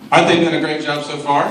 Aren't they doing a great job so far?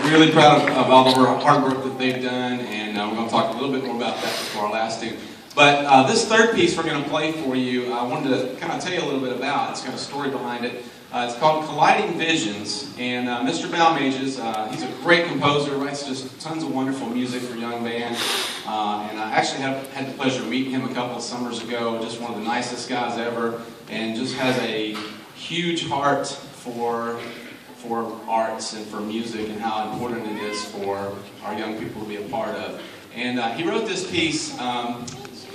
We're really proud of all the hard work that they've done, and we're going to talk a little bit more about that before our last two. But this third piece we're going to play for you, I wanted to kind of tell you a little bit about. It's got a story behind it. It's called Colliding Visions, and Mr. Balmages, he's a great composer, writes just tons of wonderful music for young bands, and I actually had the pleasure of meeting him a couple of summers ago, just one of the nicest guys ever, and just has a huge heart for arts and for music and how important it is for our young people to be a part of. And he wrote this piece, kind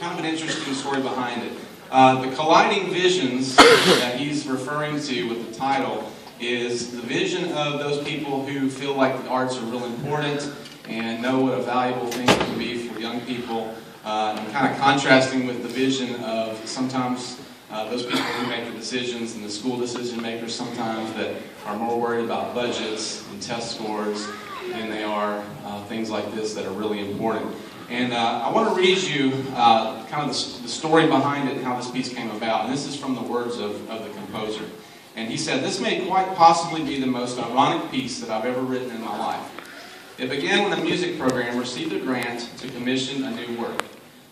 of an interesting story behind it. The colliding visions that he's referring to with the title is the vision of those people who feel like the arts are real important and know what a valuable thing it can be for young people, and kind of contrasting with the vision of sometimes those people who make the decisions and the school decision makers sometimes that are more worried about budgets and test scores than they are things like this that are really important. And I want to read you kind of the story behind it and how this piece came about. And this is from the words of the composer. And he said, "This may quite possibly be the most ironic piece that I've ever written in my life. It began when a music program received a grant to commission a new work.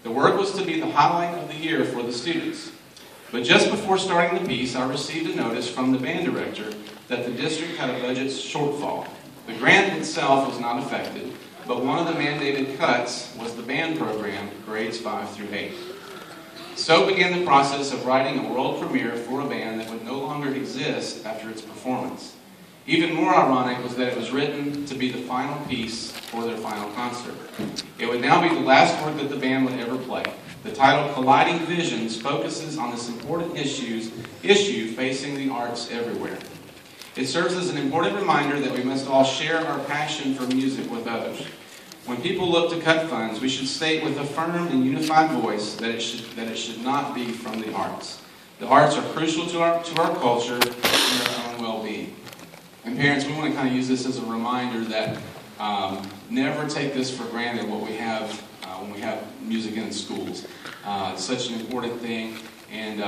The work was to be the highlight of the year for the students. But just before starting the piece, I received a notice from the band director that the district had a budget shortfall. The grant itself was not affected, but one of the mandated cuts was the band program, grades 5 through 8. So began the process of writing a world premiere for a band that would no longer exist after its performance. Even more ironic was that it was written to be the final piece for their final concert. It would now be the last work that the band would ever play. The title Colliding Visions focuses on this important issue facing the arts everywhere. It serves as an important reminder that we must all share our passion for music with others. When people look to cut funds, we should state with a firm and unified voice that it should not be from the arts. The arts are crucial to our culture and our own well-being. And parents, we want to kind of use this as a reminder that never take this for granted what we have when we have music in schools. It's such an important thing. And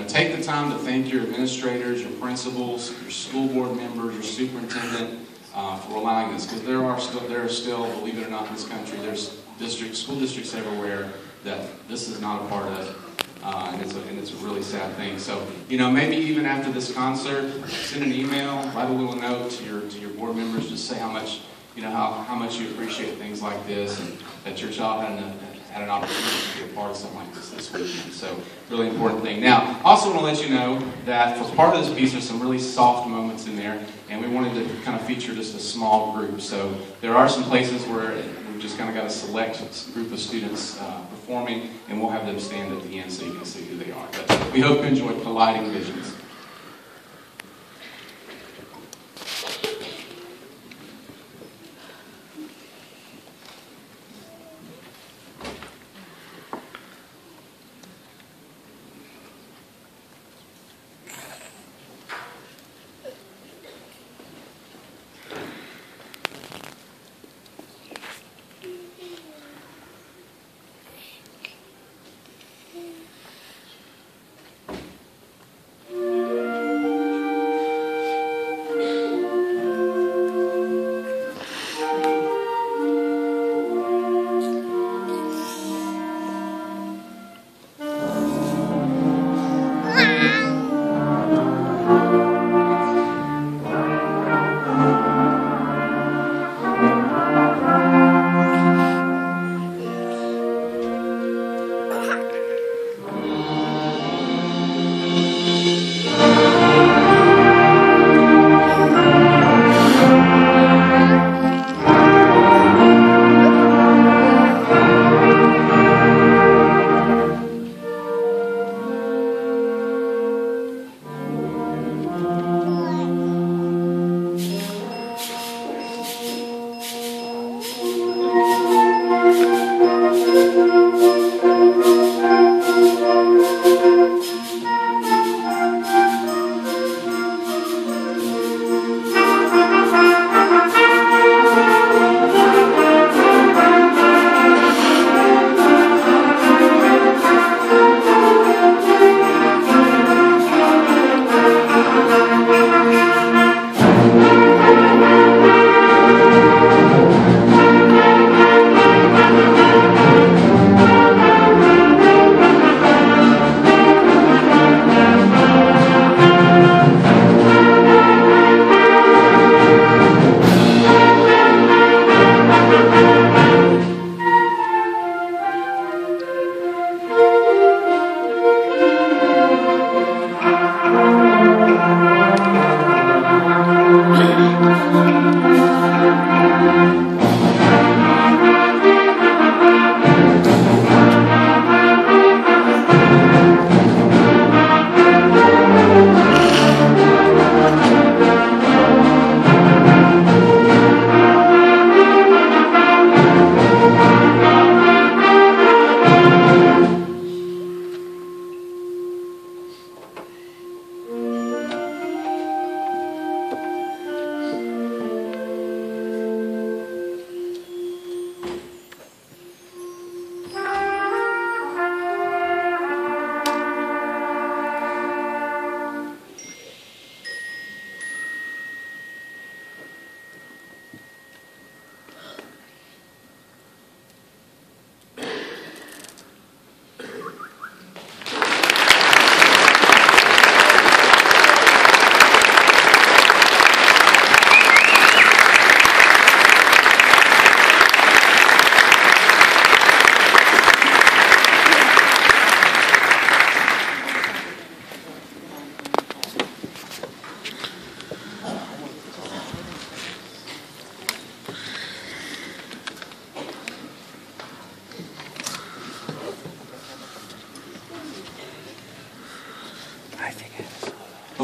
take the time to thank your administrators, your principals, your school board members, your superintendent for allowing this. Because there are still, believe it or not, in this country, there's school districts everywhere that this is not a part of. And it's a really sad thing. So, maybe even after this concert, send an email, write a little note to your board members, just say how much you appreciate things like this, and that your child had an opportunity to be a part of something like this weekend. So, really important thing. Now, I also want to let you know that for part of this piece, there's some really soft moments in there, and we wanted to kind of feature just a small group. So, there are some places where we've just kind of got a select group of students performing, and we'll have them stand at the end so you can see who they are. But we hope you enjoy Colliding Visions.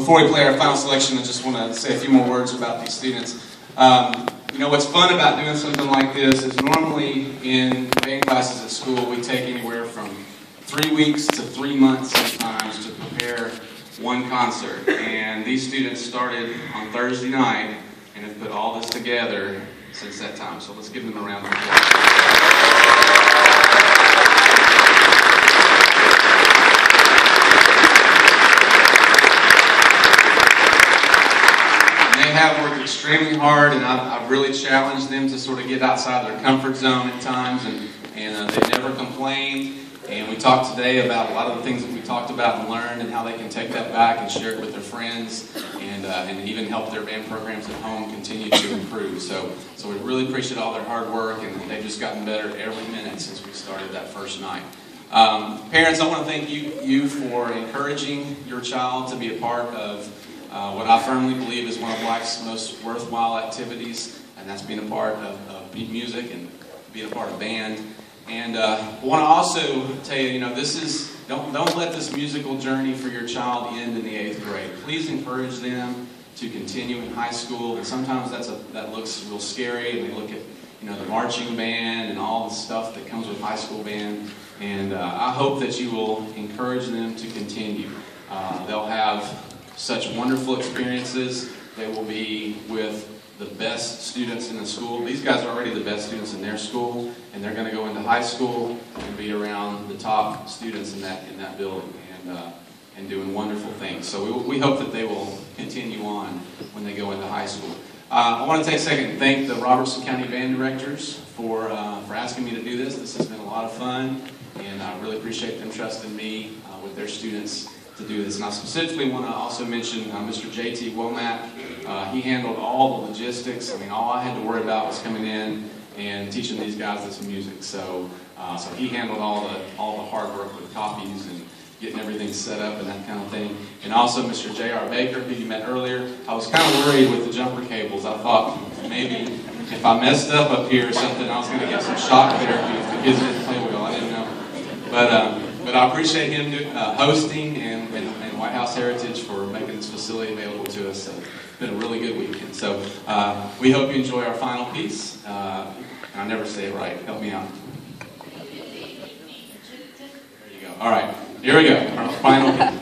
before we play our final selection, I just want to say a few more words about these students. You know, what's fun about doing something like this is normally in band classes at school, we take anywhere from 3 weeks to 3 months sometimes to prepare one concert. And these students started on Thursday night and have put all this together since that time. So let's give them a round of applause. They have worked extremely hard, and I've really challenged them to sort of get outside their comfort zone at times, and they never complained. And we talked today about a lot of the things that we talked about and learned, and how they can take that back and share it with their friends, and even help their band programs at home continue to improve. So we really appreciate all their hard work, and they've just gotten better every minute since we started that first night. Parents, I want to thank you for encouraging your child to be a part of what I firmly believe is one of life's most worthwhile activities, and that's being a part of music and being a part of band. And I want to also tell you, you know, don't let this musical journey for your child end in the 8th grade. Please encourage them to continue in high school. And sometimes that looks real scary, and they look at, you know, the marching band and all the stuff that comes with high school band. And I hope that you will encourage them to continue. They'll have such wonderful experiences. They will be with the best students in the school. These guys are already the best students in their school, and they're going to go into high school and be around the top students in that building, and doing wonderful things. So we hope that they will continue on when they go into high school. I want to take a second and thank the Robertson County Band Directors for asking me to do this. This has been a lot of fun, and I really appreciate them trusting me with their students to do this. And I specifically want to also mention Mr. J.T. Womack. He handled all the logistics. I mean, all I had to worry about was coming in and teaching these guys some music. So he handled all the hard work with copies and getting everything set up and that kind of thing. And also Mr. J.R. Baker, who you met earlier. I was kind of worried with the jumper cables. I thought maybe if I messed up here or something, I was going to get some shock therapy if the kids didn't play well. I didn't know. But I appreciate him hosting and White House Heritage for making this facility available to us. So it's been a really good weekend. So we hope you enjoy our final piece. And I never say it right. Help me out. There you go. All right. Here we go. Our final piece.